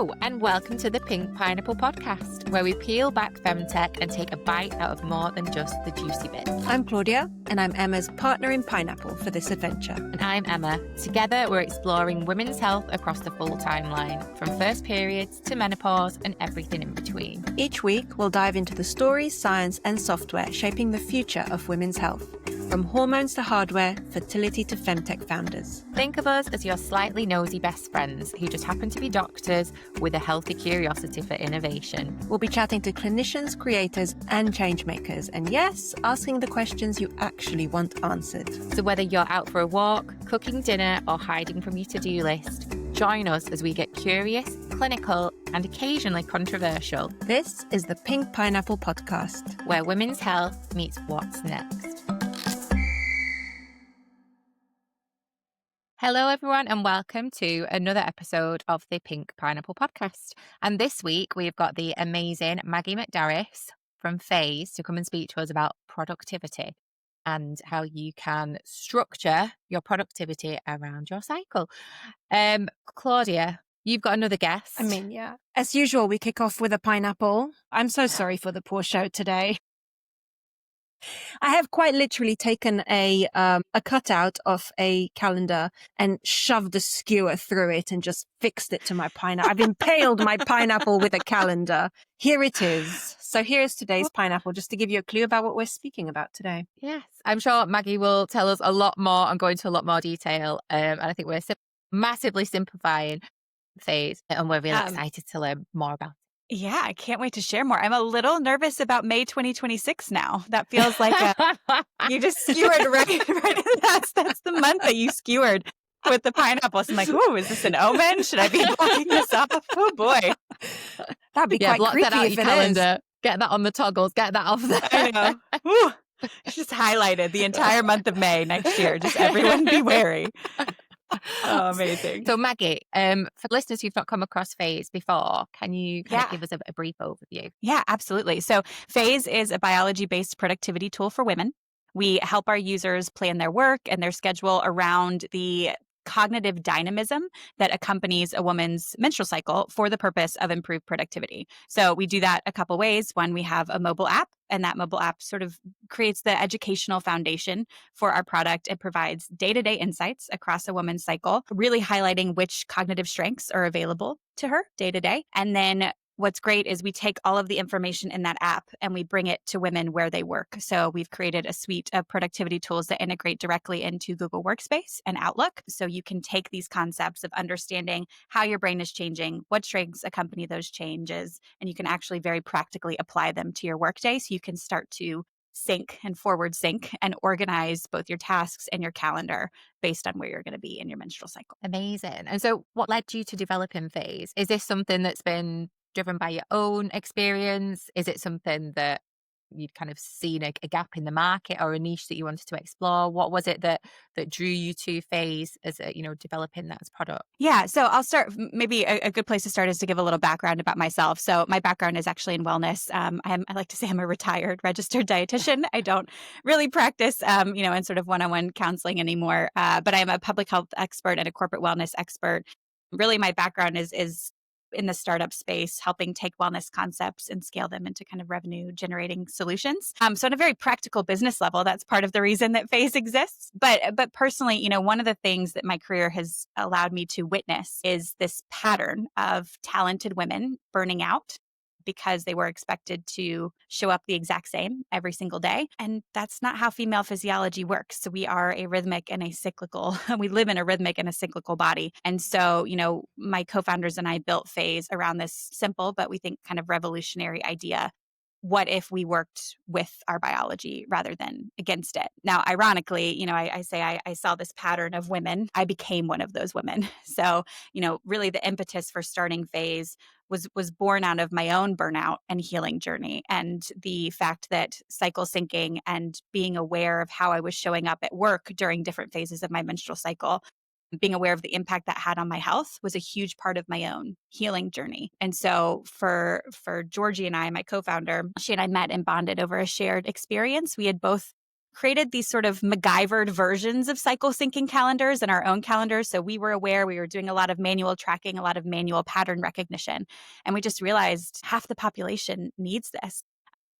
Hello, and welcome to the Pink Pineapple Podcast, where we peel back femtech and take a bite out of more than just the juicy bits. I'm Claudia, and I'm Emma's partner in Pineapple for this adventure. And I'm Emma. Together, we're exploring women's health across the full timeline, from first periods to menopause and everything in between. Each week, we'll dive into the stories, science, and software shaping the future of women's health. From hormones to hardware, fertility to femtech founders. Think of us as your slightly nosy best friends who just happen to be doctors with a healthy curiosity for innovation. We'll be chatting to clinicians, creators, and changemakers. And yes, asking the questions you actually want answered. So whether you're out for a walk, cooking dinner, or hiding from your to-do list, join us as we get curious, clinical, and occasionally controversial. This is the Pink Pineapple Podcast, where women's health meets what's next. Hello, everyone, and welcome to another episode of the Pink Pineapple Podcast. And this week, we've got the amazing Maggie McDaris from Phase to come and speak to us about productivity and how you can structure your productivity around your cycle. Claudia, you've got another guest. Yeah. As usual, we kick off with a pineapple. I'm so sorry for the poor show today. I have quite literally taken a cutout of a calendar and shoved a skewer through it and just fixed it to my pineapple. I've impaled my pineapple with a calendar. Here it is. So here's today's pineapple, just to give you a clue about what we're speaking about today. Yes, I'm sure Maggie will tell us a lot more and go into a lot more detail. And I think we're massively simplifying Phase, and we're really excited to learn more about it. Yeah, I can't wait to share more. I'm a little nervous about May 2026 now. That feels like you just skewered right. That's the month that you skewered with the pineapples. I'm like, ooh, is this an omen? Should I be blocking this off? Oh boy, that'd be quite block creepy that out if your it calendar. Is. Get that on the toggles. Get that off there. I know. Ooh, just highlighted the entire month of May next year. Just everyone be wary. Oh, amazing. So Maggie, for listeners who've not come across Phase before, can you kind of give us a brief overview? Yeah, absolutely. So Phase is a biology-based productivity tool for women. We help our users plan their work and their schedule around the cognitive dynamism that accompanies a woman's menstrual cycle for the purpose of improved productivity. So we do that a couple ways. One, we have a mobile app, and that mobile app sort of creates the educational foundation for our product. It provides day-to-day insights across a woman's cycle, really highlighting which cognitive strengths are available to her day-to-day. And then what's great is we take all of the information in that app and we bring it to women where they work. So we've created a suite of productivity tools that integrate directly into Google Workspace and Outlook. So you can take these concepts of understanding how your brain is changing, what strengths accompany those changes, and you can actually very practically apply them to your workday. So you can start to sync and forward sync and organize both your tasks and your calendar based on where you're going to be in your menstrual cycle. Amazing. And so what led you to developing Phase? Is this something that's been driven by your own experience? Is it something that you'd kind of seen a gap in the market or a niche that you wanted to explore? What was it that drew you to Phase as developing that as product? Yeah, so I'll start. Maybe a good place to start is to give a little background about myself. So my background is actually in wellness. I like to say I'm a retired registered dietitian. I don't really practice, in sort of one-on-one counseling anymore. But I'm a public health expert and a corporate wellness expert. Really, my background is in the startup space, helping take wellness concepts and scale them into kind of revenue generating solutions. So on a very practical business level, that's part of the reason that Phase exists. But personally, one of the things that my career has allowed me to witness is this pattern of talented women burning out because they were expected to show up the exact same every single day. And that's not how female physiology works. So we are a rhythmic and a cyclical, we live in a rhythmic and a cyclical body. And so, my co-founders and I built Phase around this simple, but we think kind of revolutionary idea. What if we worked with our biology rather than against it? Now, ironically, I say I saw this pattern of women. I became one of those women. So, really the impetus for starting Phase was born out of my own burnout and healing journey, and the fact that cycle syncing and being aware of how I was showing up at work during different phases of my menstrual cycle, being aware of the impact that had on my health, was a huge part of my own healing journey. And so for Georgie and I, my co-founder, she and I met and bonded over a shared experience. We had both created these sort of MacGyvered versions of cycle syncing calendars in our own calendars. So we were aware we were doing a lot of manual tracking, a lot of manual pattern recognition. And we just realized half the population needs this.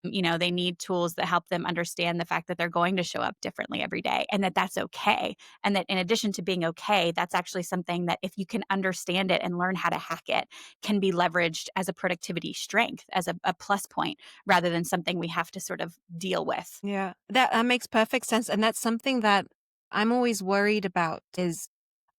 They need tools that help them understand the fact that they're going to show up differently every day and that that's okay. And that in addition to being okay, that's actually something that if you can understand it and learn how to hack it, can be leveraged as a productivity strength, as a plus point, rather than something we have to sort of deal with. Yeah, that makes perfect sense. And that's something that I'm always worried about is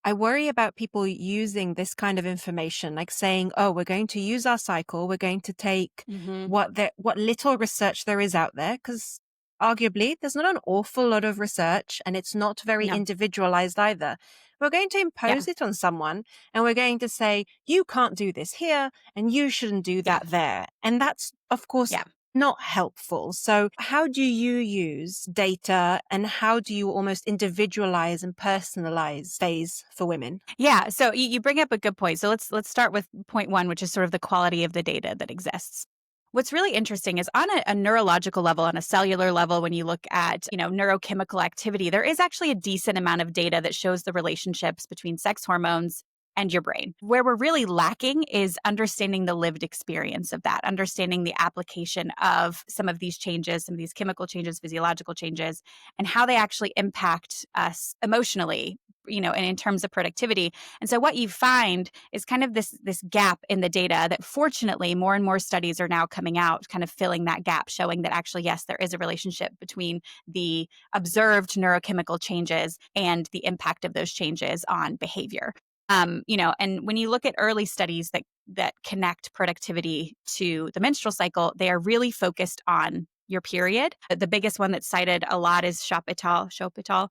I worry about people using this kind of information, like saying, oh, we're going to use our cycle. We're going to take what little research there is out there, because arguably there's not an awful lot of research and it's not very No. individualized either. We're going to impose it on someone and we're going to say, you can't do this here and you shouldn't do that there. And that's, of course, not helpful. So how do you use data and how do you almost individualize and personalize phase for women? Yeah. So you bring up a good point. So let's start with point one, which is sort of the quality of the data that exists. What's really interesting is on a neurological level, on a cellular level, when you look at, neurochemical activity, there is actually a decent amount of data that shows the relationships between sex hormones and your brain. Where we're really lacking is understanding the lived experience of that, understanding the application of some of these changes, some of these chemical changes, physiological changes, and how they actually impact us emotionally, and in terms of productivity. And so what you find is kind of this gap in the data that fortunately more and more studies are now coming out, kind of filling that gap, showing that actually, yes, there is a relationship between the observed neurochemical changes and the impact of those changes on behavior. And when you look at early studies that connect productivity to the menstrual cycle, they are really focused on your period. The biggest one that's cited a lot is Shop et al.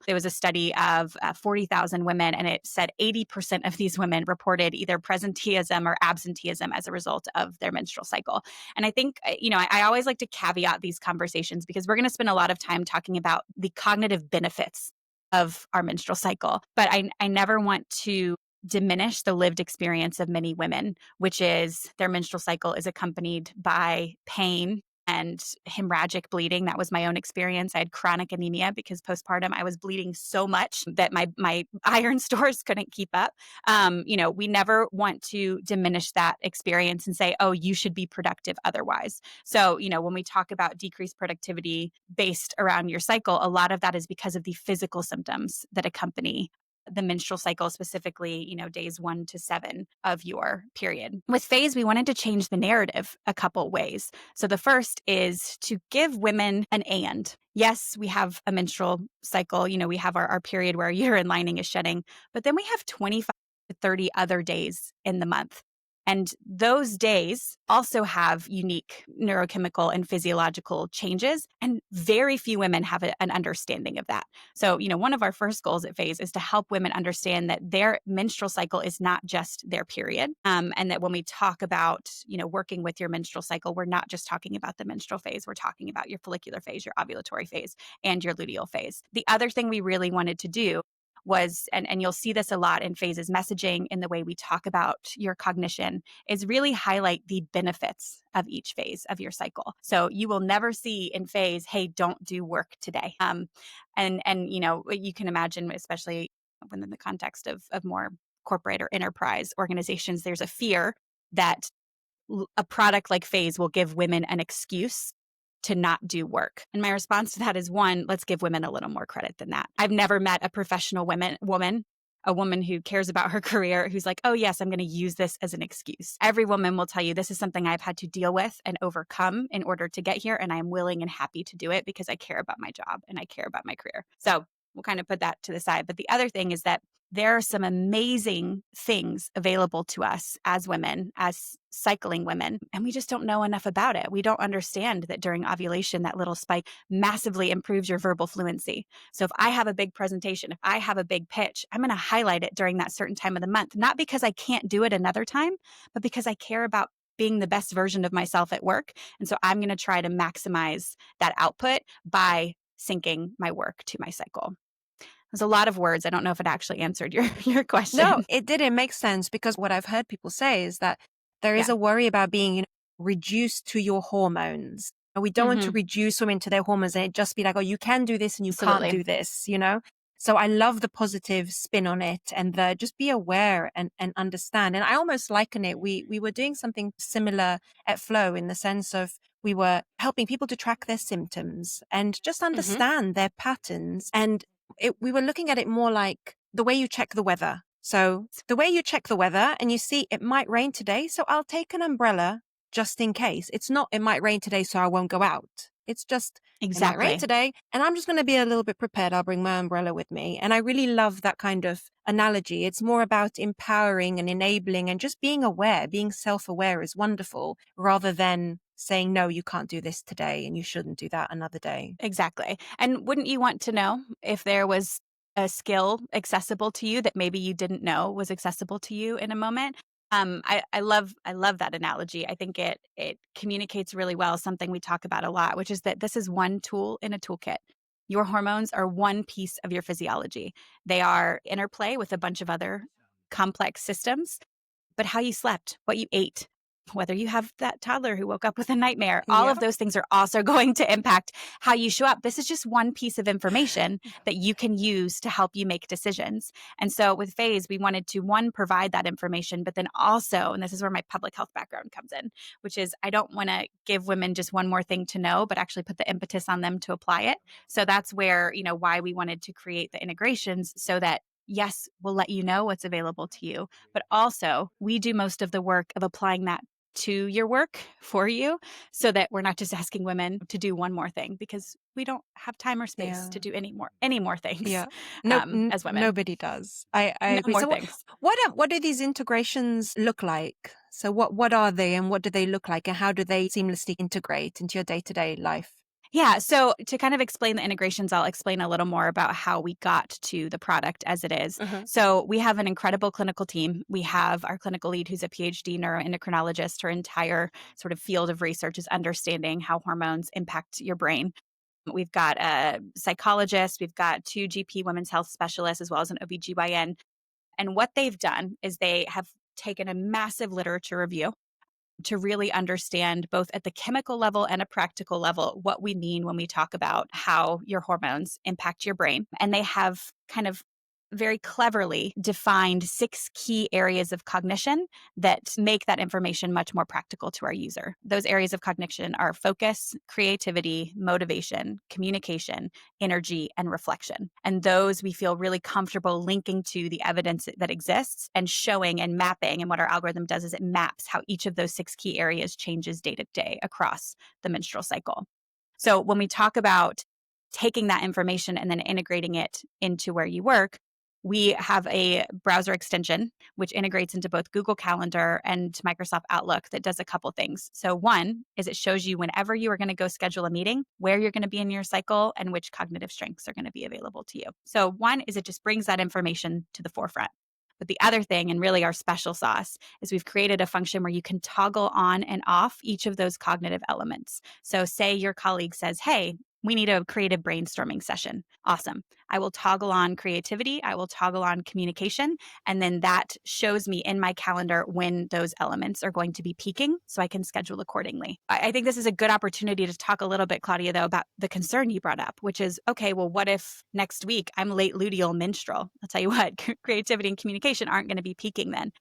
There was a study of 40,000 women, and it said 80% of these women reported either presenteeism or absenteeism as a result of their menstrual cycle. And I think, I always like to caveat these conversations because we're going to spend a lot of time talking about the cognitive benefits of our menstrual cycle. But I never want to diminish the lived experience of many women, which is their menstrual cycle is accompanied by pain and hemorrhagic bleeding. That was my own experience. I had chronic anemia because postpartum I was bleeding so much that my iron stores couldn't keep up. We never want to diminish that experience and say, oh, you should be productive otherwise. So, when we talk about decreased productivity based around your cycle, a lot of that is because of the physical symptoms that accompany the menstrual cycle, specifically, days 1 to 7 of your period. With phase, we wanted to change the narrative a couple ways. So the first is to give women an and. Yes, we have a menstrual cycle. We have our period where our uterine lining is shedding, but then we have 25 to 30 other days in the month. And those days also have unique neurochemical and physiological changes, and very few women have an understanding of that. So, one of our first goals at Phase is to help women understand that their menstrual cycle is not just their period, and that when we talk about, working with your menstrual cycle, we're not just talking about the menstrual phase, we're talking about your follicular phase, your ovulatory phase, and your luteal phase. The other thing we really wanted to do was, and you'll see this a lot in Phase's messaging in the way we talk about your cognition, is really highlight the benefits of each phase of your cycle. So you will never see in Phase, hey, don't do work today. And you can imagine, especially within the context of more corporate or enterprise organizations, there's a fear that a product like Phase will give women an excuse to not do work. And my response to that is, one, let's give women a little more credit than that. I've never met a professional woman, a woman who cares about her career, who's like, oh yes, I'm going to use this as an excuse. Every woman will tell you, this is something I've had to deal with and overcome in order to get here. And I'm willing and happy to do it because I care about my job and I care about my career. So we'll kind of put that to the side. But the other thing is that there are some amazing things available to us as women, as cycling women, and we just don't know enough about it. We don't understand that during ovulation, that little spike massively improves your verbal fluency. So if I have a big presentation, if I have a big pitch, I'm going to highlight it during that certain time of the month, not because I can't do it another time, but because I care about being the best version of myself at work. And so I'm going to try to maximize that output by syncing my work to my cycle. There's a lot of words. I don't know if it actually answered your question. No, it did. It makes sense because what I've heard people say is that there is a worry about being reduced to your hormones. We don't want to reduce women to their hormones and it just be like, oh, you can do this and you can't do this, So I love the positive spin on it and the just be aware and understand. And I almost liken it. We were doing something similar at Flow in the sense of we were helping people to track their symptoms and just understand their patterns. And we were looking at it more like the way you check the weather. So the way you check the weather and you see it might rain today, so I'll take an umbrella just in case. It's not, it might rain today, so I won't go out. It's just, it might rain today, and I'm just going to be a little bit prepared. I'll bring my umbrella with me. And I really love that kind of analogy. It's more about empowering and enabling and just being aware. Being self-aware is wonderful rather than saying, no, you can't do this today and you shouldn't do that another day. Exactly. And wouldn't you want to know if there was a skill accessible to you that maybe you didn't know was accessible to you in a moment? I love that analogy. I think it communicates really well something we talk about a lot, which is that this is one tool in a toolkit. Your hormones are one piece of your physiology. They are interplay with a bunch of other complex systems, but how you slept, what you ate, whether you have that toddler who woke up with a nightmare, all of those things are also going to impact how you show up. This is just one piece of information that you can use to help you make decisions. And so with Phase, we wanted to, one, provide that information, but then also, and this is where my public health background comes in, which is I don't want to give women just one more thing to know, but actually put the impetus on them to apply it. So that's where, why we wanted to create the integrations so that yes, we'll let you know what's available to you, but also we do most of the work of applying that to your work for you so that we're not just asking women to do one more thing because we don't have time or space to do any more things as women. Nobody does. I agree. More so things. What do these integrations look like? So what are they and what do they look like and how do they seamlessly integrate into your day-to-day life? Yeah. So to kind of explain the integrations, I'll explain a little more about how we got to the product as it is. So we have an incredible clinical team. We have our clinical lead who's a PhD neuroendocrinologist. Her entire sort of field of research is understanding how hormones impact your brain. We've got a psychologist. We've got 2 GP women's health specialists as well as an OBGYN. And what they've done is they have taken a massive literature review to really understand both at the chemical level and a practical level what we mean when we talk about how your hormones impact your brain. And they have kind of very cleverly defined 6 key areas of cognition that make that information much more practical to our user. Those areas of cognition are focus, creativity, motivation, communication, energy, and reflection. And those we feel really comfortable linking to the evidence that exists and showing and mapping. And what our algorithm does is it maps how each of those 6 key areas changes day to day across the menstrual cycle. So when we talk about taking that information and then integrating it into where you work, we have a browser extension which integrates into both Google Calendar and Microsoft Outlook that does a couple things. So one is it shows you whenever you are going to go schedule a meeting, where you're going to be in your cycle and which cognitive strengths are going to be available to you. So one is it just brings that information to the forefront. But the other thing, and really our special sauce, is we've created a function where you can toggle on and off each of those cognitive elements. So say your colleague says, hey, we need a creative brainstorming session. Awesome. I will toggle on creativity. I will toggle on communication. And then that shows me in my calendar when those elements are going to be peaking so I can schedule accordingly. I think this is a good opportunity to talk a little bit, Claudia, though, about the concern you brought up, which is, okay, well, what if next week I'm late luteal menstrual? I'll tell you what, creativity and communication aren't going to be peaking then.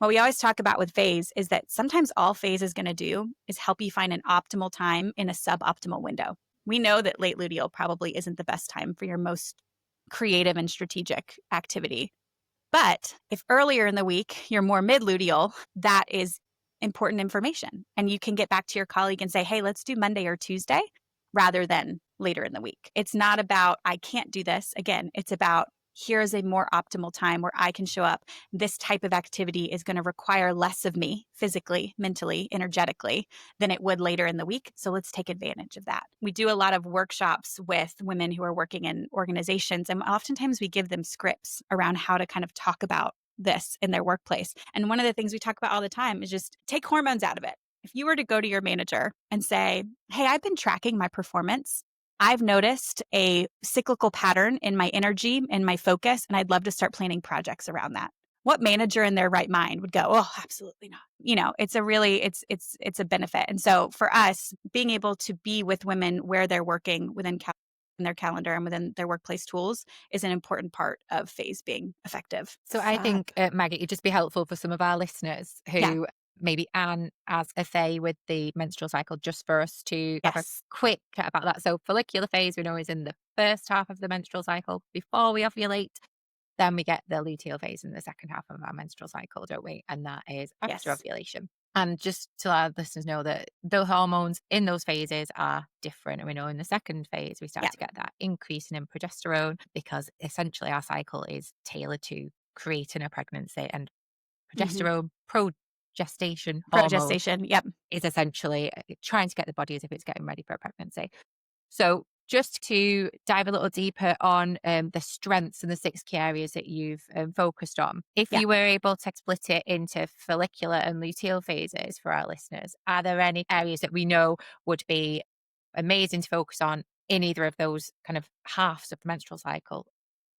What we always talk about with Phase is that sometimes all Phase is going to do is help you find an optimal time in a suboptimal window. We know that late luteal probably isn't the best time for your most creative and strategic activity. But if earlier in the week you're more mid-luteal, that is important information. And you can get back to your colleague and say, hey, let's do Monday or Tuesday rather than later in the week. It's not about, I can't do this. Again, it's about, here is a more optimal time where I can show up. This type of activity is going to require less of me physically, mentally, energetically than it would later in the week. So let's take advantage of that. We do a lot of workshops with women who are working in organizations, and oftentimes we give them scripts around how to kind of talk about this in their workplace. And one of the things we talk about all the time is just take hormones out of it. If you were to go to your manager and say, hey, I've been tracking my performance, I've noticed a cyclical pattern in my energy and my focus, and I'd love to start planning projects around that. what manager in their right mind would go, oh, absolutely not. It's a benefit. And so for us, being able to be with women where they're working within their calendar and within their workplace tools is an important part of phase being effective. So I think, Maggie, it'd just be helpful for some of our listeners Yeah. who maybe aren't as a phase with the menstrual cycle, just for us to have a Yes. quick chat about that. So follicular phase, we know, is in the first half of the menstrual cycle before we ovulate. Then we get the luteal phase in the second half of our menstrual cycle, don't we? And that is after Yes. ovulation. And just to let our listeners know that the hormones in those phases are different. And we know in the second phase, we start Yeah. to get that increase in progesterone, because essentially our cycle is tailored to creating a pregnancy. And progesterone, progestation hormone, Progestation. Yep. is essentially trying to get the body as if it's getting ready for a pregnancy. So just to dive a little deeper on the strengths and the 6 key areas that you've focused on, if Yeah. you were able to split it into follicular and luteal phases for our listeners, are there any areas that we know would be amazing to focus on in either of those kind of halves of the menstrual cycle,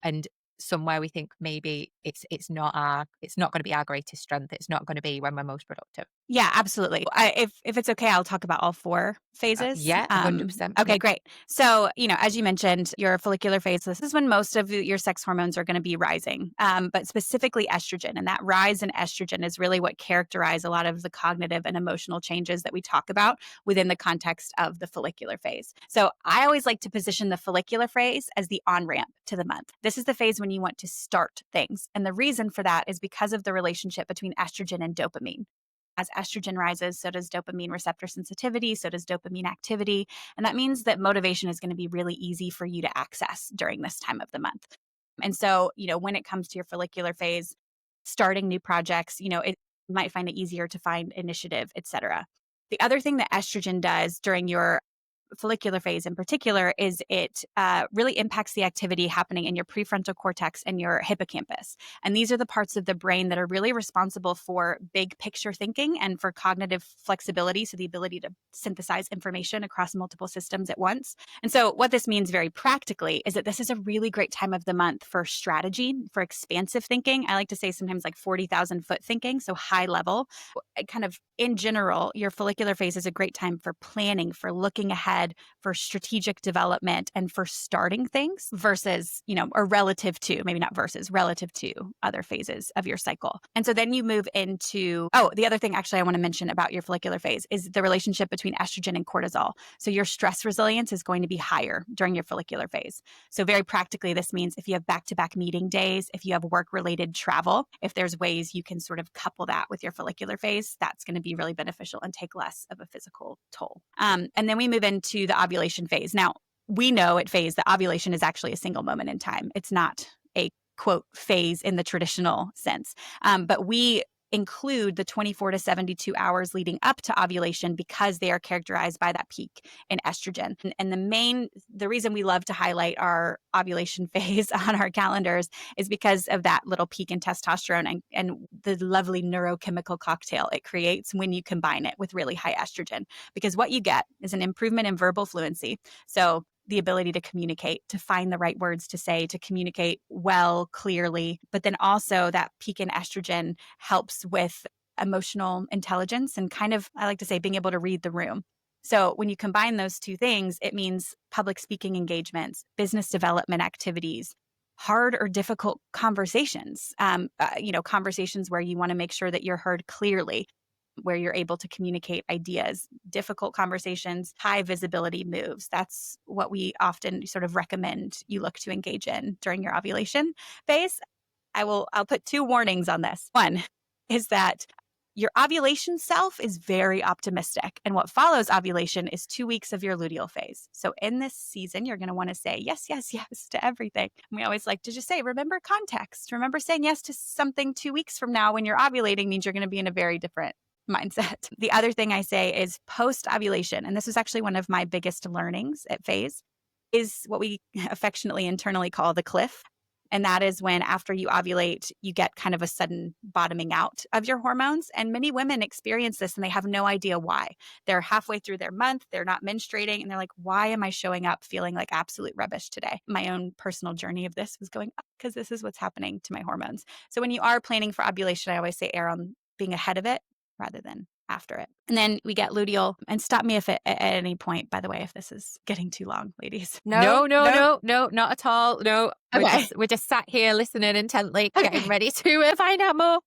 and somewhere we think maybe it's not going to be our greatest strength, it's not going to be when we're most productive? Yeah, absolutely. If it's okay, I'll talk about all 4 phases. Yeah, 100%. Okay, Yeah. great. So, as you mentioned, your follicular phase, this is when most of your sex hormones are going to be rising, but specifically estrogen. And that rise in estrogen is really what characterize a lot of the cognitive and emotional changes that we talk about within the context of the follicular phase. So I always like to position the follicular phase as the on-ramp to the month. This is the phase when you want to start things. And the reason for that is because of the relationship between estrogen and dopamine. As estrogen rises, so does dopamine receptor sensitivity, so does dopamine activity. And that means that motivation is going to be really easy for you to access during this time of the month. And so, when it comes to your follicular phase, starting new projects, it might find it easier to find initiative, et cetera. The other thing that estrogen does during your follicular phase in particular is it really impacts the activity happening in your prefrontal cortex and your hippocampus. And these are the parts of the brain that are really responsible for big picture thinking and for cognitive flexibility, so the ability to synthesize information across multiple systems at once. And so what this means very practically is that this is a really great time of the month for strategy, for expansive thinking. I like to say sometimes like 40,000 foot thinking, so high level. Kind of in general, your follicular phase is a great time for planning, for looking ahead, for strategic development, and for starting things versus, or relative to, maybe not versus, relative to other phases of your cycle. And so then you move into, the other thing actually I want to mention about your follicular phase is the relationship between estrogen and cortisol. So your stress resilience is going to be higher during your follicular phase. So very practically, this means if you have back-to-back meeting days, if you have work-related travel, if there's ways you can sort of couple that with your follicular phase, that's going to be really beneficial and take less of a physical toll. And then we move into the ovulation phase. Now, we know at phase that ovulation is actually a single moment in time. It's not a quote phase in the traditional sense. But we include the 24 to 72 hours leading up to ovulation because they are characterized by that peak in estrogen. And the reason we love to highlight our ovulation phase on our calendars is because of that little peak in testosterone and the lovely neurochemical cocktail it creates when you combine it with really high estrogen. Because what you get is an improvement in verbal fluency. So the ability to communicate, to find the right words to say, to communicate well, clearly. But then also that peak in estrogen helps with emotional intelligence and kind of, I like to say, being able to read the room. So when you combine those two things, it means public speaking engagements, business development activities, hard or difficult conversations, conversations where you want to make sure that you're heard clearly, where you're able to communicate ideas, difficult conversations, high visibility moves. That's what we often sort of recommend you look to engage in during your ovulation phase. I'll put 2 warnings on this. One is that your ovulation self is very optimistic, and what follows ovulation is 2 weeks of your luteal phase. So in this season, you're going to want to say yes, yes, yes to everything. And we always like to just say, remember context. Remember saying yes to something 2 weeks from now when you're ovulating means you're going to be in a very different mindset. The other thing I say is post ovulation, and this was actually one of my biggest learnings at phase, is what we affectionately internally call the cliff. And that is when after you ovulate, you get kind of a sudden bottoming out of your hormones. And many women experience this and they have no idea why. They're halfway through their month, they're not menstruating, and they're like, why am I showing up feeling like absolute rubbish today? My own personal journey of this was going up because this is what's happening to my hormones. So when you are planning for ovulation, I always say err on being ahead of it rather than after it. And then we get luteal, and stop me if at any point, by the way, if this is getting too long, ladies. No, not at all. No, Okay. we're just sat here listening intently, getting ready to find out more.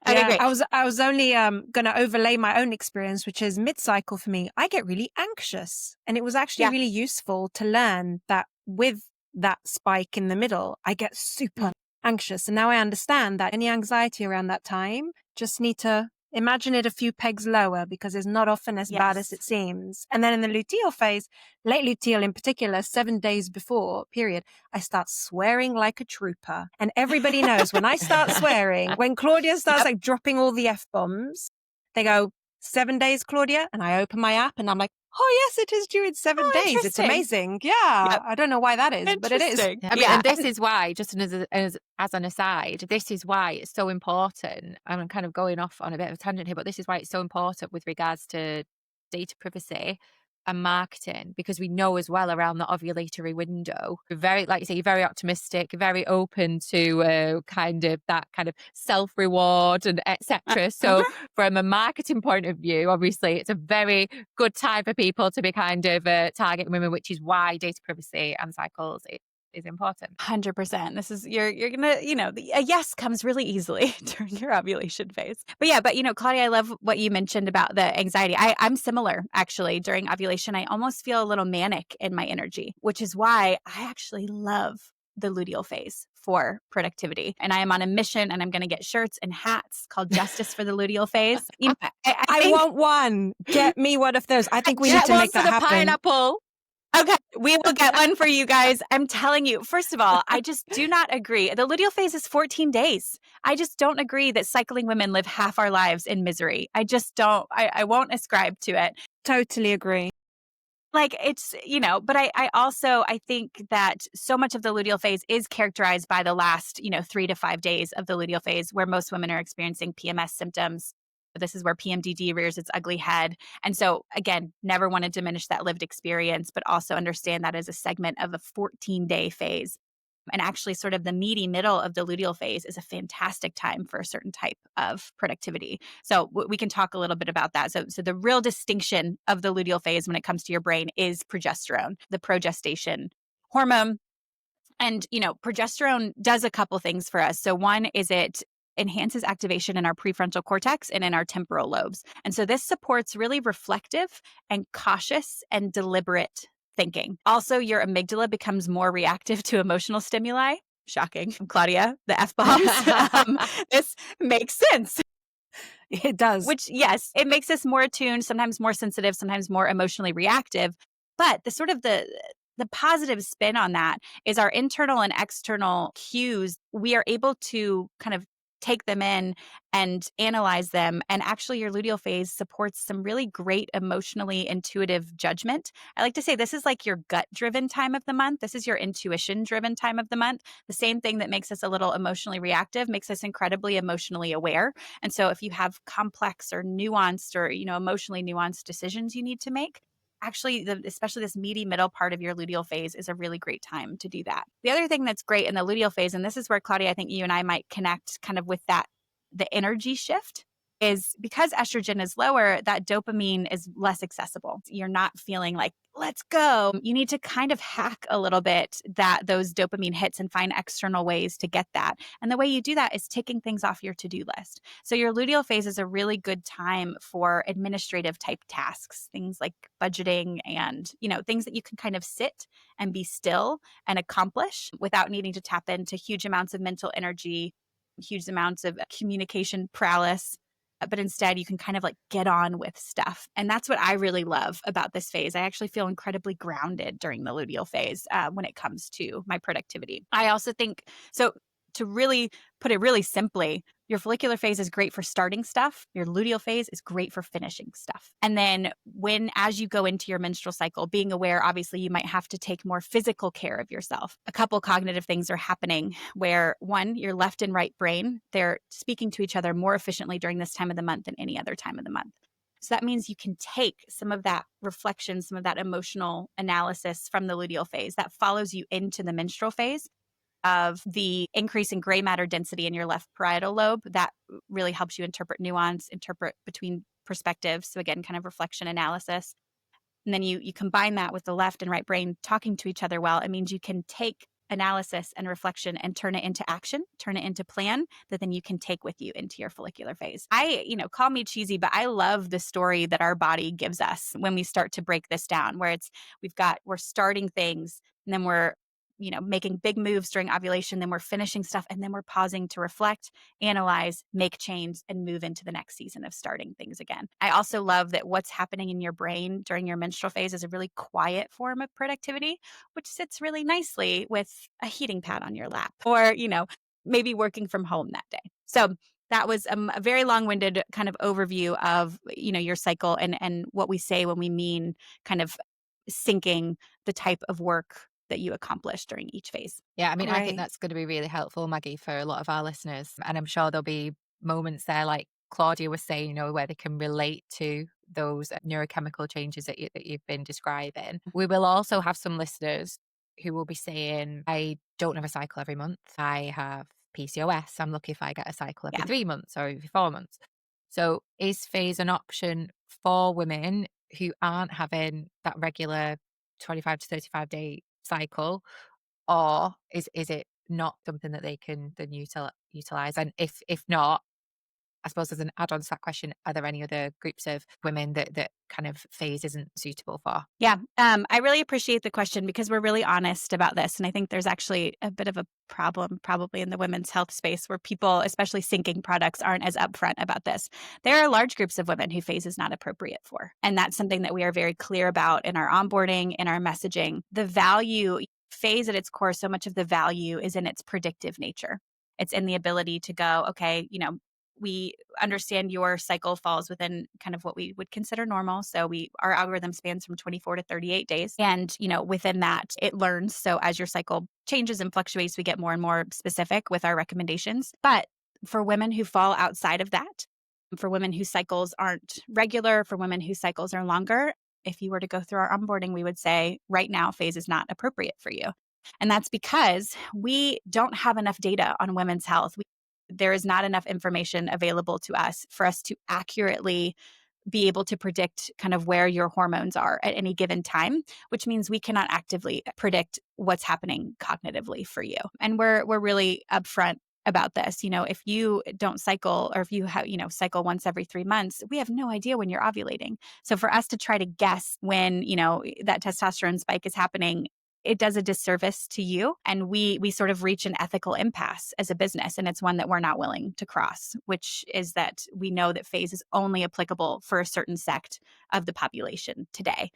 Okay, Yeah, great. I was only going to overlay my own experience, which is mid-cycle for me. I get really anxious, and it was actually Yeah. really useful to learn that with that spike in the middle, I get super anxious. And now I understand that any anxiety around that time, just need to imagine it a few pegs lower because it's not often as bad as Yes. it seems. And then in the luteal phase, late luteal in particular, 7 days before period, I start swearing like a trooper. And everybody knows when I start swearing, when Claudia starts like dropping all the F-bombs, they go, 7 days, Claudia. And I open my app and I'm like, oh yes, it is due in 7 Oh, days. It's interesting. amazing. Yeah. Yep. I don't know why that is, but it is. Interesting. I mean, Yeah. and this is why, just as an aside, this is why it's so important. I'm kind of going off on a bit of a tangent here, but this is why it's so important with regards to data privacy and marketing, because we know as well around the ovulatory window, we're very, like you say, you're very optimistic, very open to kind of that kind of self-reward and etc. So from a marketing point of view, obviously it's a very good time for people to be kind of targeting women, which is why data privacy and cycles is important. 100%. This is, you're gonna, a yes comes really easily during your ovulation phase. But Claudia, I love what you mentioned about the anxiety. I'm similar actually. During ovulation, I almost feel a little manic in my energy, which is why I actually love the luteal phase for productivity. And I am on a mission, and I'm going to get shirts and hats called Justice for the Luteal Phase. I want one. Get me one of those. I think we need Get to one make for that the happen. pineapple. Okay, we will get one for you guys. I'm telling you, first of all, I just do not agree. The luteal phase is 14 days. I just don't agree that cycling women live half our lives in misery. I just don't, I won't ascribe to it. Totally agree. Like it's, but I think that so much of the luteal phase is characterized by the last, 3 to 5 days of the luteal phase where most women are experiencing PMS symptoms. This is where PMDD rears its ugly head. And so again, never want to diminish that lived experience, but also understand that as a segment of a 14-day phase. And actually sort of the meaty middle of the luteal phase is a fantastic time for a certain type of productivity. So we can talk a little bit about that. So the real distinction of the luteal phase when it comes to your brain is progesterone, the progestation hormone. And, progesterone does a couple things for us. So one is it enhances activation in our prefrontal cortex and in our temporal lobes. And so this supports really reflective and cautious and deliberate thinking. Also, your amygdala becomes more reactive to emotional stimuli. Shocking, Claudia, the F-bombs. This makes sense. It does. Which, yes, it makes us more attuned, sometimes more sensitive, sometimes more emotionally reactive. But the sort of the positive spin on that is our internal and external cues. We are able to kind of take them in and analyze them. And actually, your luteal phase supports some really great emotionally intuitive judgment. I like to say this is like your gut-driven time of the month. This is your intuition-driven time of the month. The same thing that makes us a little emotionally reactive makes us incredibly emotionally aware. And so if you have complex or nuanced or, emotionally nuanced decisions you need to make, actually, especially this meaty middle part of your luteal phase is a really great time to do that. The other thing that's great in the luteal phase, and this is where, Claudia, I think you and I might connect kind of with that, the energy shift, is because estrogen is lower, that dopamine is less accessible. You're not feeling like, let's go. You need to kind of hack a little bit those dopamine hits and find external ways to get that. And the way you do that is ticking things off your to-do list. So your luteal phase is a really good time for administrative type tasks, things like budgeting and, things that you can kind of sit and be still and accomplish without needing to tap into huge amounts of mental energy, huge amounts of communication prowess. But instead you can kind of like get on with stuff. And that's what I really love about this phase. I actually feel incredibly grounded during the luteal phase when it comes to my productivity. I also think, so to really put it really simply, your follicular phase is great for starting stuff. Your luteal phase is great for finishing stuff. And then as you go into your menstrual cycle, being aware, obviously you might have to take more physical care of yourself. A couple cognitive things are happening where, one, your left and right brain, they're speaking to each other more efficiently during this time of the month than any other time of the month. So that means you can take some of that reflection, some of that emotional analysis from the luteal phase that follows you into the menstrual phase of the increase in gray matter density in your left parietal lobe. That really helps you interpret nuance, interpret between perspectives. So again, kind of reflection analysis. And then you combine that with the left and right brain talking to each other well. It means you can take analysis and reflection and turn it into action, turn it into plan that then you can take with you into your follicular phase. Call me cheesy, but I love the story that our body gives us when we start to break this down, where we're starting things and then we're making big moves during ovulation, then we're finishing stuff, and then we're pausing to reflect, analyze, make change, and move into the next season of starting things again. I also love that what's happening in your brain during your menstrual phase is a really quiet form of productivity, which sits really nicely with a heating pad on your lap or, maybe working from home that day. So that was a very long-winded kind of overview of, your cycle and what we say when we mean kind of syncing the type of work that you accomplish during each phase. Yeah, I mean, I think Great. that's going to be really helpful, Maggie, for a lot of our listeners. And I'm sure there'll be moments there, like Claudia was saying, where they can relate to those neurochemical changes that you've been describing. We will also have some listeners who will be saying, I don't have a cycle every month. I have PCOS. I'm lucky if I get a cycle every 3 months or every 4 months. So is phase an option for women who aren't having that regular 25 to 35 day cycle, or is it not something that they can then utilize? And if not, I suppose as an add-on to that question, are there any other groups of women that kind of phase isn't suitable for? Yeah, I really appreciate the question because we're really honest about this. And I think there's actually a bit of a problem probably in the women's health space where people, especially syncing products, aren't as upfront about this. There are large groups of women who phase is not appropriate for. And that's something that we are very clear about in our onboarding, in our messaging. The value, phase at its core, so much of the value is in its predictive nature. It's in the ability to go, okay, we understand your cycle falls within kind of what we would consider normal. So our algorithm spans from 24 to 38 days. And, within that, it learns. So as your cycle changes and fluctuates, we get more and more specific with our recommendations. But for women who fall outside of that, for women whose cycles aren't regular, for women whose cycles are longer, if you were to go through our onboarding, we would say right now phase is not appropriate for you. And that's because we don't have enough data on women's health. There is not enough information available to us for us to accurately be able to predict kind of where your hormones are at any given time, which means we cannot actively predict what's happening cognitively for you. And we're really upfront about this. If you don't cycle or if you have, cycle once every 3 months, we have no idea when you're ovulating. So for us to try to guess when, that testosterone spike is happening, it does a disservice to you. And we sort of reach an ethical impasse as a business. And it's one that we're not willing to cross, which is that we know that phase is only applicable for a certain sect of the population today.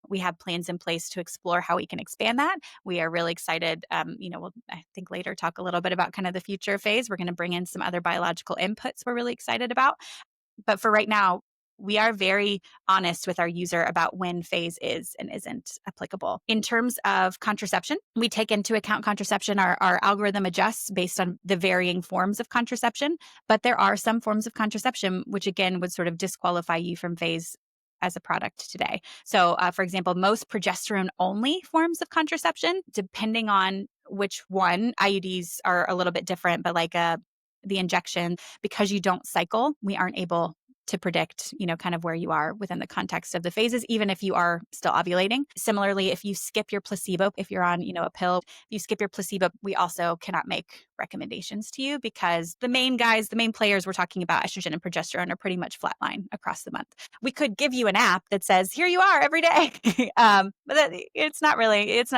We have plans in place to explore how we can expand that. We are really excited. We'll, I think, later talk a little bit about kind of the future phase. We're going to bring in some other biological inputs we're really excited about. But for right now, we are very honest with our user about when phase is and isn't applicable. In terms of contraception, we take into account contraception. Our algorithm adjusts based on the varying forms of contraception, but there are some forms of contraception which, again, would sort of disqualify you from phase as a product today. So, for example, most progesterone-only forms of contraception, depending on which one, IUDs are a little bit different, but like the injection, because you don't cycle, we aren't able to predict, kind of where you are within the context of the phases, even if you are still ovulating. Similarly, if you skip your placebo, if you're on, a pill, if you skip your placebo, we also cannot make recommendations to you because the main players we're talking about, estrogen and progesterone, are pretty much flatline across the month. We could give you an app that says, here you are every day. But it's not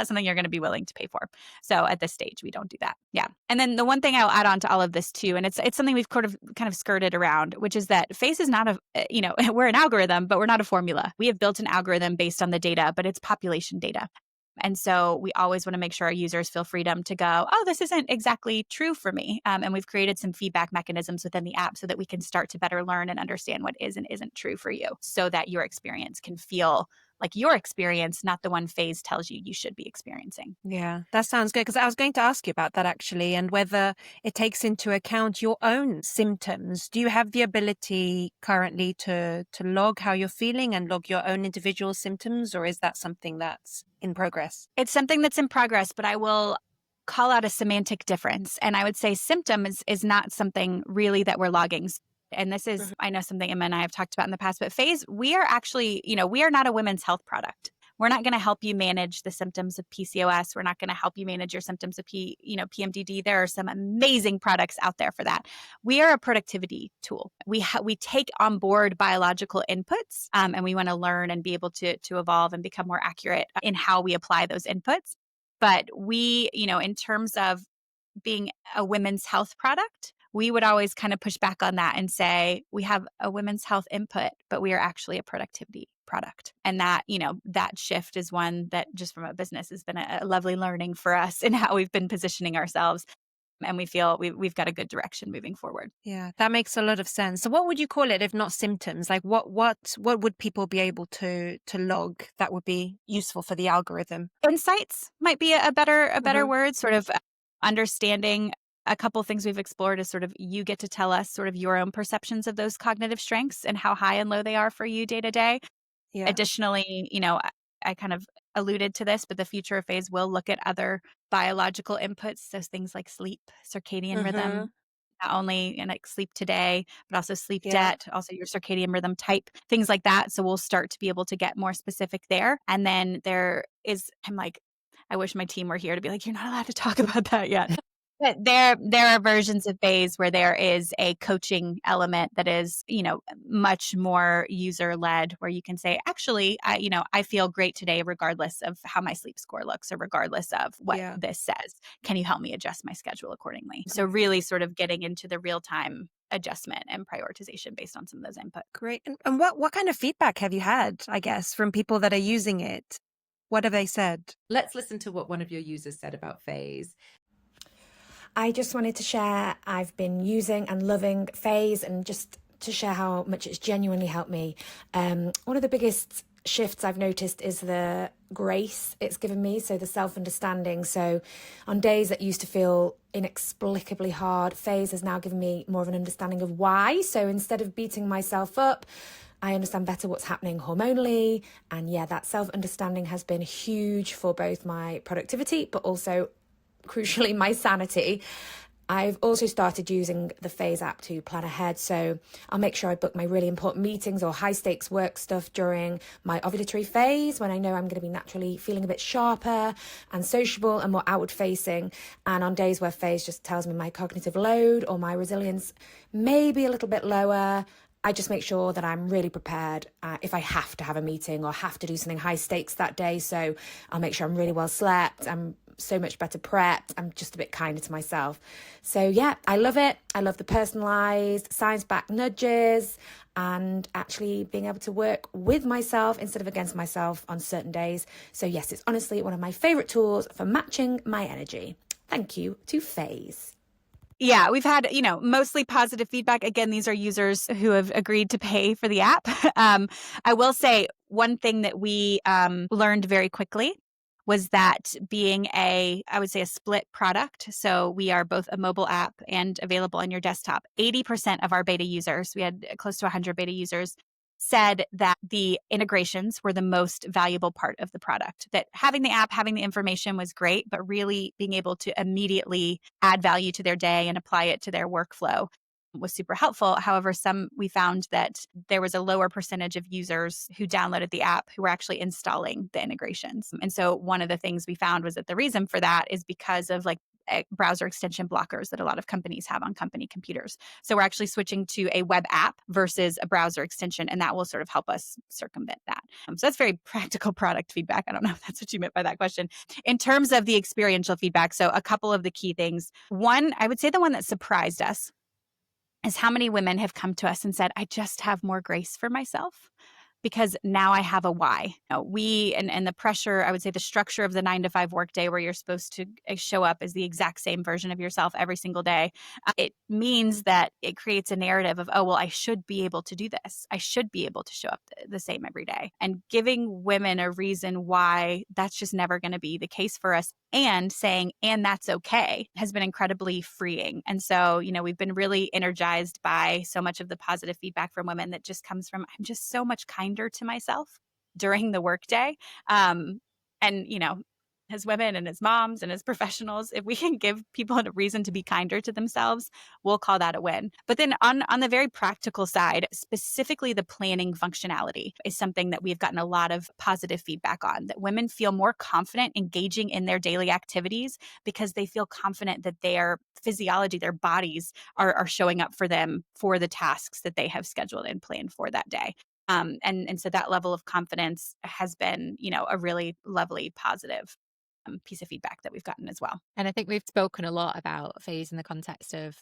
something you're going to be willing to pay for. So at this stage, we don't do that. Yeah. And then the one thing I'll add on to all of this too, and it's something we've kind of skirted around, which is that phase is not we're an algorithm, but we're not a formula. We have built an algorithm based on the data, but it's population data. And so we always want to make sure our users feel freedom to go, oh, this isn't exactly true for me. And we've created some feedback mechanisms within the app so that we can start to better learn and understand what is and isn't true for you, so that your experience can feel like your experience, not the one phase tells you you should be experiencing. Yeah, that sounds good. Because I was going to ask you about that actually, and whether it takes into account your own symptoms. Do you have the ability currently to log how you're feeling and log your own individual symptoms, or is that something that's in progress? It's something that's in progress, but I will call out a semantic difference. And I would say symptoms is not something really that we're logging. And this is, I know something Emma and I have talked about in the past, but Phase, we are actually, we are not a women's health product. We're not going to help you manage the symptoms of PCOS. We're not going to help you manage your symptoms of PMDD. There are some amazing products out there for that. We are a productivity tool. We take on board biological inputs, and we want to learn and be able to evolve and become more accurate in how we apply those inputs. But we, in terms of being a women's health product, we would always kind of push back on that and say, we have a women's health input, but we are actually a productivity product. And that, that shift is one that just from a business has been a lovely learning for us in how we've been positioning ourselves. And we feel we've got a good direction moving forward. Yeah, that makes a lot of sense. So what would you call it if not symptoms? Like what would people be able to log that would be useful for the algorithm? Insights might be a better word, sort of understanding. A couple of things we've explored is sort of you get to tell us sort of your own perceptions of those cognitive strengths and how high and low they are for you day to day. Yeah. Additionally, I kind of alluded to this, but the future of Phase will look at other biological inputs, those things like sleep, circadian rhythm, not only in like sleep today, but also sleep debt, also your circadian rhythm type, things like that. So we'll start to be able to get more specific there. And then I wish my team were here to be like, you're not allowed to talk about that yet. But there are versions of Phase where there is a coaching element that is, much more user-led, where you can say, actually, I feel great today, regardless of how my sleep score looks or regardless of what this says. Can you help me adjust my schedule accordingly? So really sort of getting into the real-time adjustment and prioritization based on some of those inputs. Great. And what kind of feedback have you had, I guess, from people that are using it? What have they said? Let's listen to what one of your users said about Phase. I just wanted to share I've been using and loving Phase, and just to share how much it's genuinely helped me. One of the biggest shifts I've noticed is the grace it's given me, so the self-understanding. So on days that used to feel inexplicably hard, Phase has now given me more of an understanding of why. So instead of beating myself up, I understand better what's happening hormonally. And that self-understanding has been huge for both my productivity, but also crucially my sanity. I've also started using the Phase app to plan ahead, so I'll make sure I book my really important meetings or high stakes work stuff during my ovulatory phase, when I know I'm going to be naturally feeling a bit sharper and sociable and more outward facing. And on days where Phase just tells me my cognitive load or my resilience may be a little bit lower, I just make sure that I'm really prepared if I have to have a meeting or have to do something high stakes that day. So I'll make sure I'm really well slept, I'm so much better prepped, I'm just a bit kinder to myself. So I love it. I love the personalised, science-backed nudges, and actually being able to work with myself instead of against myself on certain days. So yes, it's honestly one of my favourite tools for matching my energy. Thank you to Phase. Yeah, we've had, mostly positive feedback. Again, these are users who have agreed to pay for the app. I will say one thing that we learned very quickly was that being I would say a split product. So we are both a mobile app and available on your desktop. 80% of our beta users, we had close to 100 beta users, said that the integrations were the most valuable part of the product. That having the app, having the information was great, but really being able to immediately add value to their day and apply it to their workflow was super helpful. However, we found that there was a lower percentage of users who downloaded the app who were actually installing the integrations. And so one of the things we found was that the reason for that is because of browser extension blockers that a lot of companies have on company computers. So we're actually switching to a web app versus a browser extension, and that will sort of help us circumvent that. So that's very practical product feedback. I don't know if that's what you meant by that question. In terms of the experiential feedback, so a couple of the key things. One, I would say the one that surprised us is how many women have come to us and said, I just have more grace for myself. because now I have a why. We and the pressure, I would say the structure of the 9 to 5 workday where you're supposed to show up as the exact same version of yourself every single day. It means that it creates a narrative of, oh, well, I should be able to do this. I should be able to show up the same every day. And giving women a reason why that's just never going to be the case for us, and saying, and that's okay, has been incredibly freeing. And so, we've been really energized by so much of the positive feedback from women that just comes from, I'm just so much kinder to myself during the workday. And, as women and as moms and as professionals, if we can give people a reason to be kinder to themselves, we'll call that a win. But then on the very practical side, specifically the planning functionality is something that we've gotten a lot of positive feedback on, that women feel more confident engaging in their daily activities because they feel confident that their physiology, their bodies are showing up for them for the tasks that they have scheduled and planned for that day. And so that level of confidence has been, a really lovely positive piece of feedback that we've gotten as well. And I think we've spoken a lot about phase in the context of,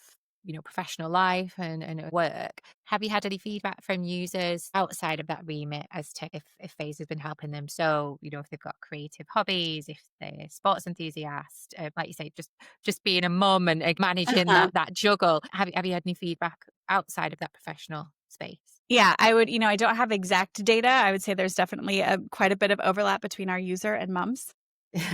professional life and work. Have you had any feedback from users outside of that remit as to if phase has been helping them? So, if they've got creative hobbies, if they're sports enthusiast, like you say, just being a mum and managing that juggle. Have you had any feedback outside of that professional space? Yeah, I would, I don't have exact data. I would say there's definitely quite a bit of overlap between our user and mums.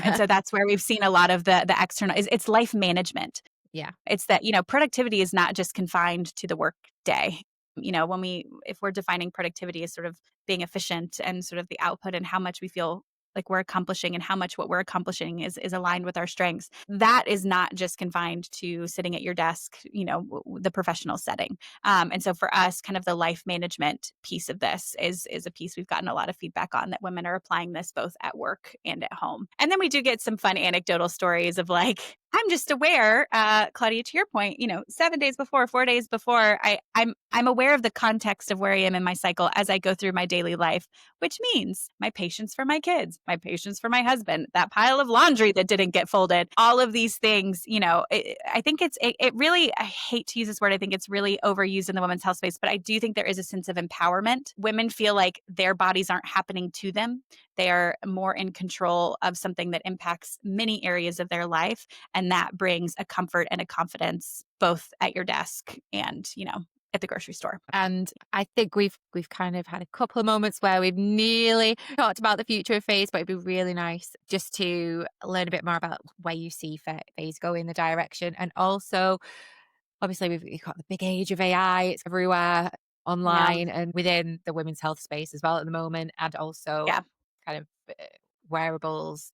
And so that's where we've seen a lot of the external, it's life management. Yeah. It's that, productivity is not just confined to the work day. If we're defining productivity as sort of being efficient and sort of the output and how much we feel like we're accomplishing and how much what we're accomplishing is aligned with our strengths, that is not just confined to sitting at your desk, the professional setting. And so for us, kind of the life management piece of this is a piece we've gotten a lot of feedback on, that women are applying this both at work and at home. And then we do get some fun anecdotal stories of like, I'm just aware, Claudia, to your point, 7 days before, 4 days before, I'm aware of the context of where I am in my cycle as I go through my daily life, which means my patience for my kids, my patience for my husband, that pile of laundry that didn't get folded, all of these things, I think it really, I hate to use this word, I think it's really overused in the women's health space, but I do think there is a sense of empowerment. Women feel like their bodies aren't happening to them. They are more in control of something that impacts many areas of their life. And that brings a comfort and a confidence both at your desk and, at the grocery store. And I think we've kind of had a couple of moments where we've nearly talked about the future of phase, but it'd be really nice just to learn a bit more about where you see phase go in the direction. And also, obviously, we've got the big age of AI. It's everywhere online and within the women's health space as well at the moment. And also kind of wearables,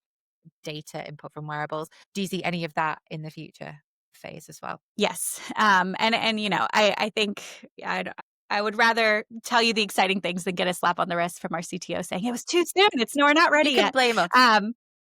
data input from wearables. Do you see any of that in the future phase as well? Yes. I think I would rather tell you the exciting things than get a slap on the wrist from our CTO saying it was too soon. We're not ready You can yet. blame us.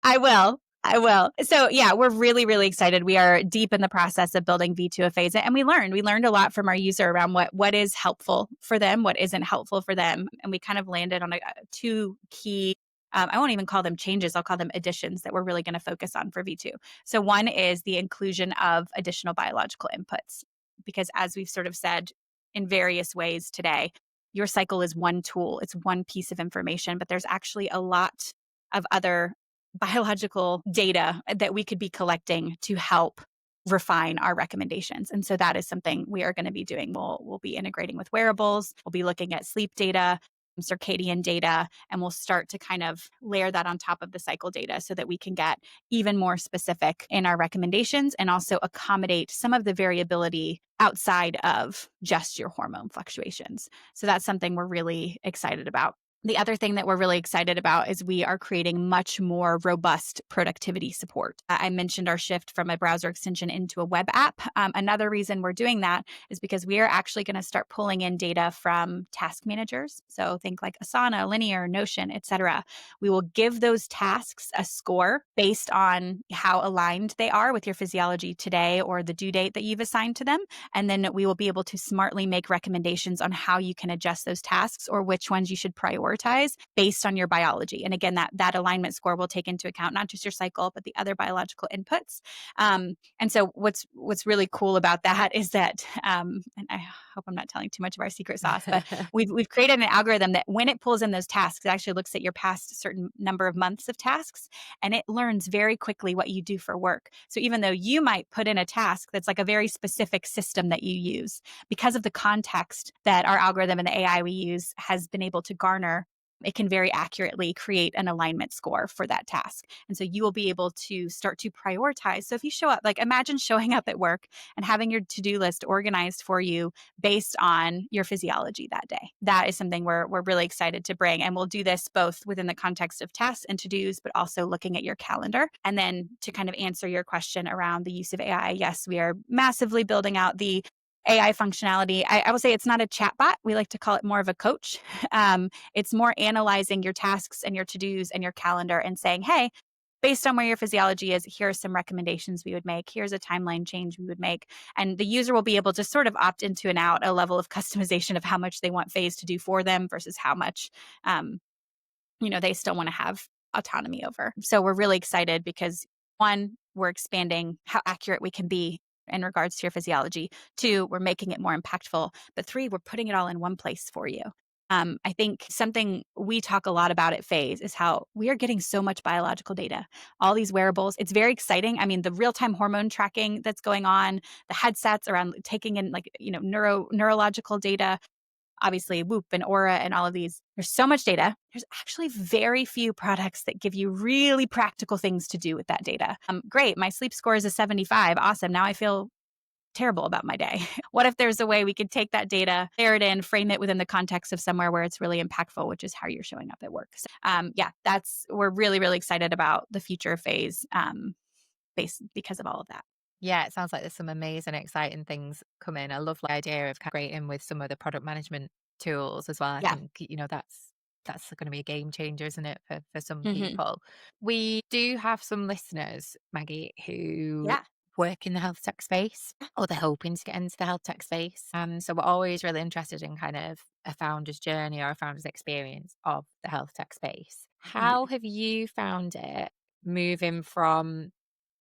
I will. So yeah, we're really, really excited. We are deep in the process of building V2 of phase. And we learned a lot from our user around what is helpful for them, what isn't helpful for them. And we kind of landed on two key, I won't even call them changes. I'll call them additions that we're really going to focus on for V2. So one is the inclusion of additional biological inputs, because as we've sort of said in various ways today, your cycle is one tool. It's one piece of information, but there's actually a lot of other biological data that we could be collecting to help refine our recommendations. And so that is something we are going to be doing. We'll be integrating with wearables. We'll be looking at sleep data, circadian data, and we'll start to kind of layer that on top of the cycle data so that we can get even more specific in our recommendations and also accommodate some of the variability outside of just your hormone fluctuations. So that's something we're really excited about. The other thing that we're really excited about is we are creating much more robust productivity support. I mentioned our shift from a browser extension into a web app. Another reason we're doing that is because we are actually going to start pulling in data from task managers. So think like Asana, Linear, Notion, etc. We will give those tasks a score based on how aligned they are with your physiology today or the due date that you've assigned to them. And then we will be able to smartly make recommendations on how you can adjust those tasks or which ones you should prioritize based on your biology. And again, that alignment score will take into account not just your cycle, but the other biological inputs. And so what's really cool about that is that, and I hope I'm not telling too much of our secret sauce, but we've created an algorithm that when it pulls in those tasks, it actually looks at your past certain number of months of tasks, and it learns very quickly what you do for work. So even though you might put in a task that's like a very specific system that you use, because of the context that our algorithm and the AI we use has been able to garner, it can very accurately create an alignment score for that task. And so you will be able to start to prioritize. So if you show up, like imagine showing up at work and having your to-do list organized for you based on your physiology that day. That is something we're really excited to bring. And we'll do this both within the context of tasks and to-dos, but also looking at your calendar. And then to kind of answer your question around the use of AI, yes, we are massively building out the AI functionality. I will say it's not a chatbot. We like to call it more of a coach. It's more analyzing your tasks and your to-dos and your calendar and saying, hey, based on where your physiology is, here are some recommendations we would make. Here's a timeline change we would make. And the user will be able to sort of opt into and out a level of customization of how much they want Phase to do for them versus how much, they still want to have autonomy over. So we're really excited because one, we're expanding how accurate we can be in regards to your physiology. Two, we're making it more impactful. But three, we're putting it all in one place for you. I think something we talk a lot about at Phase is how we are getting so much biological data, all these wearables. It's very exciting. I mean, the real-time hormone tracking that's going on, the headsets around taking in neurological data, obviously Whoop and Aura and all of these. There's so much data. There's actually very few products that give you really practical things to do with that data. Great, my sleep score is a 75. Awesome. Now I feel terrible about my day. What if there's a way we could take that data, layer it in, frame it within the context of somewhere where it's really impactful, which is how you're showing up at work. So, we're really, really excited about the future of Phase because of all of that. Yeah, it sounds like there's some amazing, exciting things coming. I love the idea of integrating with some of the product management tools as well. I think, that's going to be a game changer, isn't it, for some people? We do have some listeners, Maggie, who work in the health tech space or they're hoping to get into the health tech space. And so we're always really interested in kind of a founder's journey or a founder's experience of the health tech space. How have you found it moving from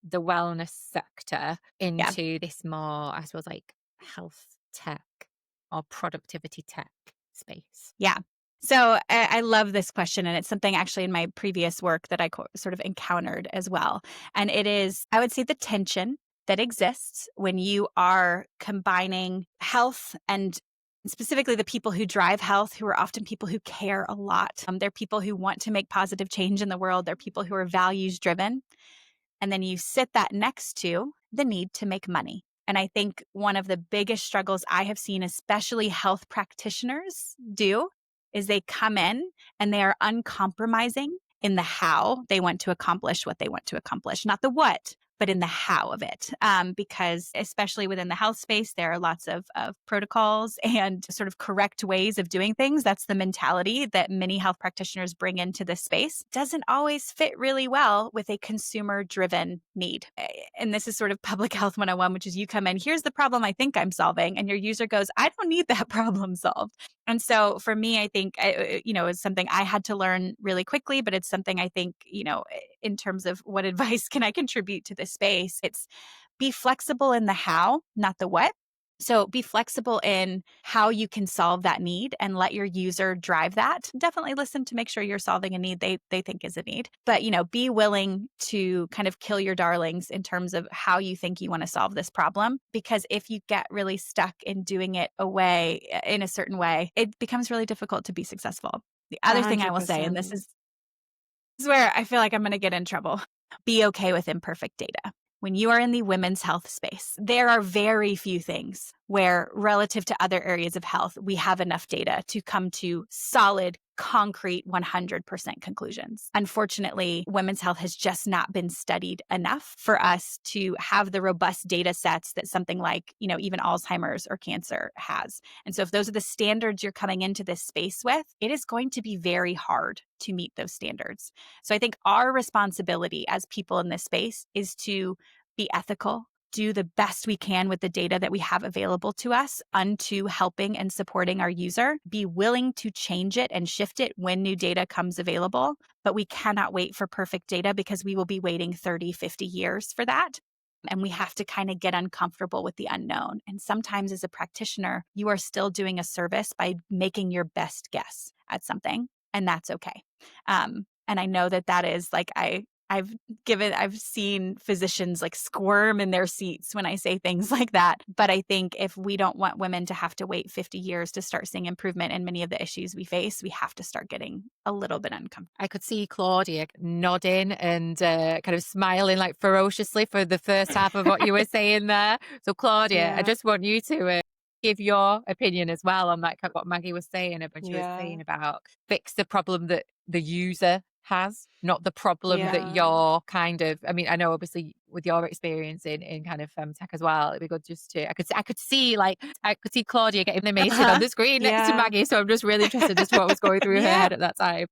the wellness sector into this more, I suppose, like health tech or productivity tech space? Yeah. So I love this question. And it's something actually in my previous work that I sort of encountered as well. And it is, I would say, the tension that exists when you are combining health and specifically the people who drive health, who are often people who care a lot. They're people who want to make positive change in the world. They're people who are values driven. And then you sit that next to the need to make money. And I think one of the biggest struggles I have seen, especially health practitioners do, is they come in and they are uncompromising in the how they want to accomplish what they want to accomplish, not the what, but in the how of it. Because especially within the health space, there are lots of protocols and sort of correct ways of doing things. That's the mentality that many health practitioners bring into this space. Doesn't always fit really well with a consumer-driven need. And this is sort of public health 101, which is you come in, here's the problem I think I'm solving. And your user goes, I don't need that problem solved. And so for me, I think, it's something I had to learn really quickly, but it's something I think, in terms of what advice can I contribute to this space, it's be flexible in the how, not the what. So be flexible in how you can solve that need and let your user drive that. Definitely listen to make sure you're solving a need they think is a need. But, be willing to kind of kill your darlings in terms of how you think you want to solve this problem. Because if you get really stuck in doing it in a certain way, it becomes really difficult to be successful. The other thing I will say, and this is where I feel like I'm going to get in trouble, be okay with imperfect data. When you are in the women's health space, there are very few things where, relative to other areas of health, we have enough data to come to solid, concrete 100% conclusions. Unfortunately, women's health has just not been studied enough for us to have the robust data sets that something like, even Alzheimer's or cancer has. And so if those are the standards you're coming into this space with, it is going to be very hard to meet those standards. So I think our responsibility as people in this space is to be ethical, do the best we can with the data that we have available to us unto helping and supporting our user, be willing to change it and shift it when new data comes available. But we cannot wait for perfect data because we will be waiting 30, 50 years for that. And we have to kind of get uncomfortable with the unknown. And sometimes as a practitioner, you are still doing a service by making your best guess at something, and that's okay. And I know that is like, I've seen physicians like squirm in their seats when I say things like that. But I think if we don't want women to have to wait 50 years to start seeing improvement in many of the issues we face, we have to start getting a little bit uncomfortable. I could see Claudia nodding and kind of smiling like ferociously for the first half of what you were saying there. So Claudia, I just want you to give your opinion as well on that, what Maggie was saying about, she was saying about fix the problem that the user has, not the problem that you're kind of, I mean, I know obviously with your experience in kind of tech as well, it'd be good just to, I could see Claudia getting amazed on the screen next to Maggie. So I'm just really interested as to what was going through her head at that time.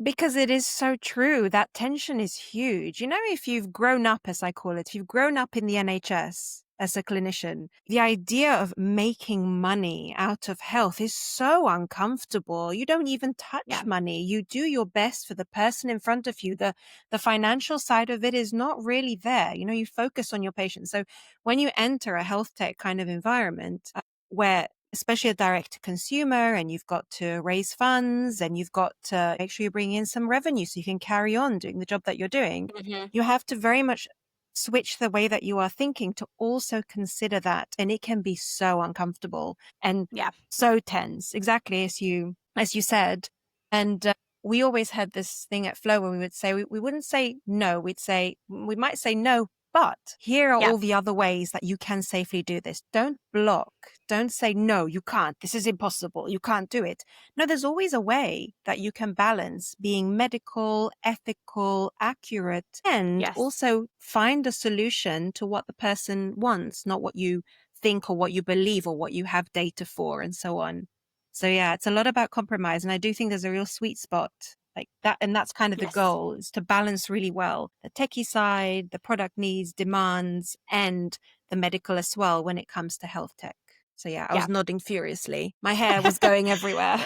Because it is so true. That tension is huge. You know, if you've grown up, as I call it, if you've grown up in the NHS as a clinician, the idea of making money out of health is so uncomfortable. You don't even touch money. You do your best for the person in front of you. The financial side of it is not really there. You know, you focus on your patient. So when you enter a health tech kind of environment where especially a direct to consumer, and you've got to raise funds and you've got to make sure you bring in some revenue so you can carry on doing the job that you're doing. You have to very much switch the way that you are thinking to also consider that. And it can be so uncomfortable and so tense, exactly as you said. And we always had this thing at Flow where we would say, we wouldn't say no, we might say no, but here are all the other ways that you can safely do this. Don't block. Don't say, no, you can't. This is impossible. You can't do it. No, there's always a way that you can balance being medical, ethical, accurate, and also find a solution to what the person wants, not what you think or what you believe or what you have data for and so on. So yeah, it's a lot about compromise. And I do think there's a real sweet spot like that. And that's kind of the goal, is to balance really well the techie side, the product needs, demands, and the medical as well when it comes to health tech. So yeah, I was nodding furiously. My hair was going everywhere.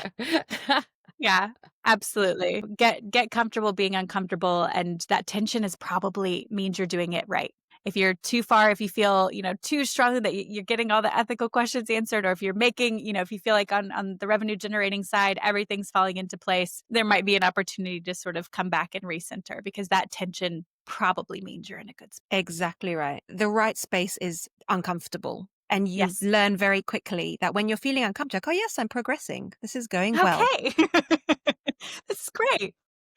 Yeah, absolutely. Get comfortable being uncomfortable. And that tension is probably means you're doing it right. If you're too far, if you feel, too strongly that you're getting all the ethical questions answered, or if you're making, if you feel like on the revenue generating side, everything's falling into place, there might be an opportunity to sort of come back and recenter, because that tension probably means you're in a good space. Exactly right. The right space is uncomfortable. And you learn very quickly that when you're feeling uncomfortable, like, oh, yes, I'm progressing. This is going well. Okay. This is great.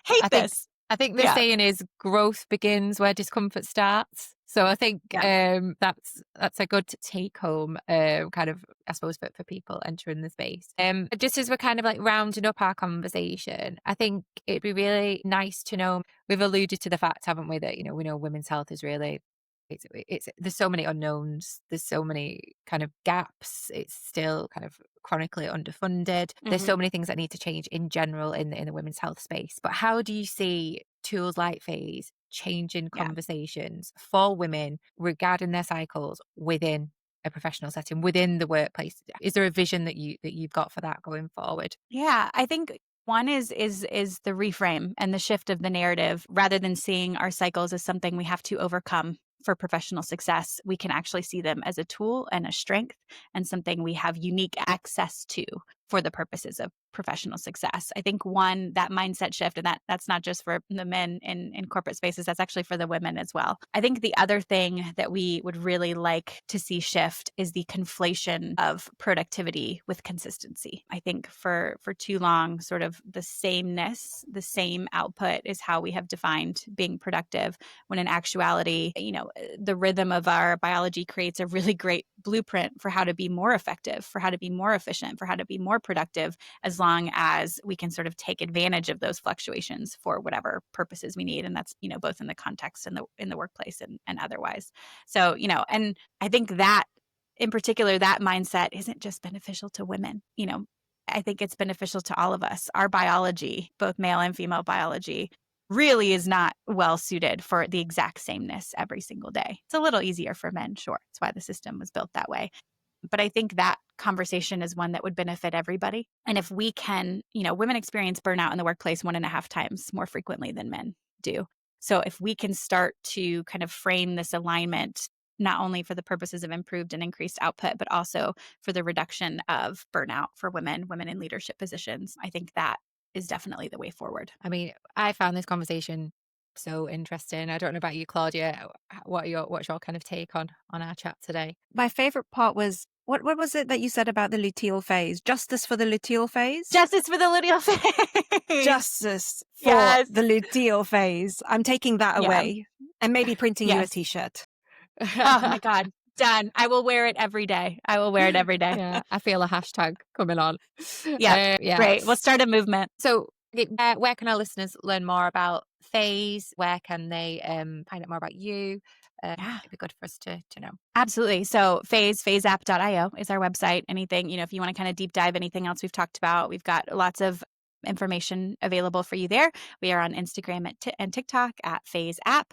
I think the saying is growth begins where discomfort starts. So I think that's a good take home kind of, I suppose, for people entering the space. Just as we're kind of like rounding up our conversation, I think it'd be really nice to know, we've alluded to the fact, haven't we, that, we know women's health is really, it's there's so many unknowns, there's so many kind of gaps, it's still kind of chronically underfunded. There's so many things that need to change in general in the women's health space. But how do you see tools like Phase changing conversations for women regarding their cycles within a professional setting, within the workplace? Is there a vision that you've got for that going forward? Yeah, I think one is the reframe and the shift of the narrative. Rather than seeing our cycles as something we have to overcome for professional success, we can actually see them as a tool and a strength and something we have unique access to for the purposes of professional success. I think one, that mindset shift, and that's not just for the men in corporate spaces, that's actually for the women as well. I think the other thing that we would really like to see shift is the conflation of productivity with consistency. I think for too long, sort of the sameness, the same output is how we have defined being productive, when in actuality, the rhythm of our biology creates a really great blueprint for how to be more effective, for how to be more efficient, for how to be more productive, as long as we can sort of take advantage of those fluctuations for whatever purposes we need. And that's, both in the context and in the workplace and otherwise. So, and I think that in particular, that mindset isn't just beneficial to women. I think it's beneficial to all of us. Our biology, both male and female biology, really is not well suited for the exact sameness every single day. It's a little easier for men, sure. That's why the system was built that way. But I think that conversation is one that would benefit everybody. And if we can, women experience burnout in the workplace 1.5 times more frequently than men do. So if we can start to kind of frame this alignment not only for the purposes of improved and increased output, but also for the reduction of burnout for women in leadership positions. I think that is definitely the way forward. I mean, I found this conversation so interesting. I don't know about you, Claudia. What's your kind of take on our chat today? My favorite part was, what was it that you said about the luteal phase? Justice for the luteal phase? Justice for the luteal phase. Justice for the luteal phase. I'm taking that away and maybe printing you a t-shirt. Oh my God. Done. I will wear it every day. Yeah, I feel a hashtag coming on. Yeah. Great. We'll start a movement. So where can our listeners learn more about Phase? Where can they find out more about you? It'd be good for us to know. Absolutely. So phaseapp.io is our website. Anything, if you want to kind of deep dive anything else we've talked about, we've got lots of information available for you there. We are on Instagram and TikTok at Phase App.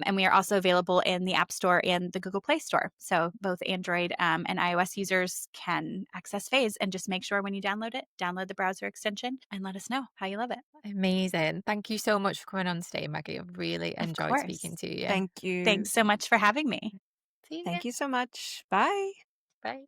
And we are also available in the App Store and the Google Play Store. So both Android and iOS users can access Phase, and just make sure when you download it, download the browser extension and let us know how you love it. Amazing. Thank you so much for coming on today, Maggie. I've really enjoyed speaking to you. Thank you. Thanks so much for having me. Thank you so much. Bye. Bye.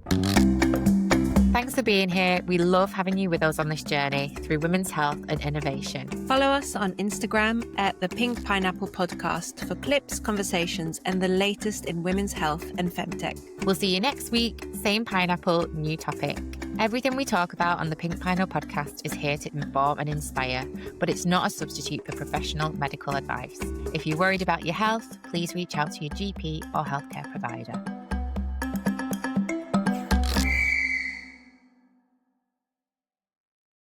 Thanks for being here. We love having you with us on this journey through women's health and innovation. Follow us on Instagram at the Pink Pineapple Podcast for clips, conversations, and the latest in women's health and femtech. We'll see you next week. Same pineapple, new topic. Everything we talk about on the Pink Pineapple Podcast is here to inform and inspire, but it's not a substitute for professional medical advice. If you're worried about your health, please reach out to your GP or healthcare provider.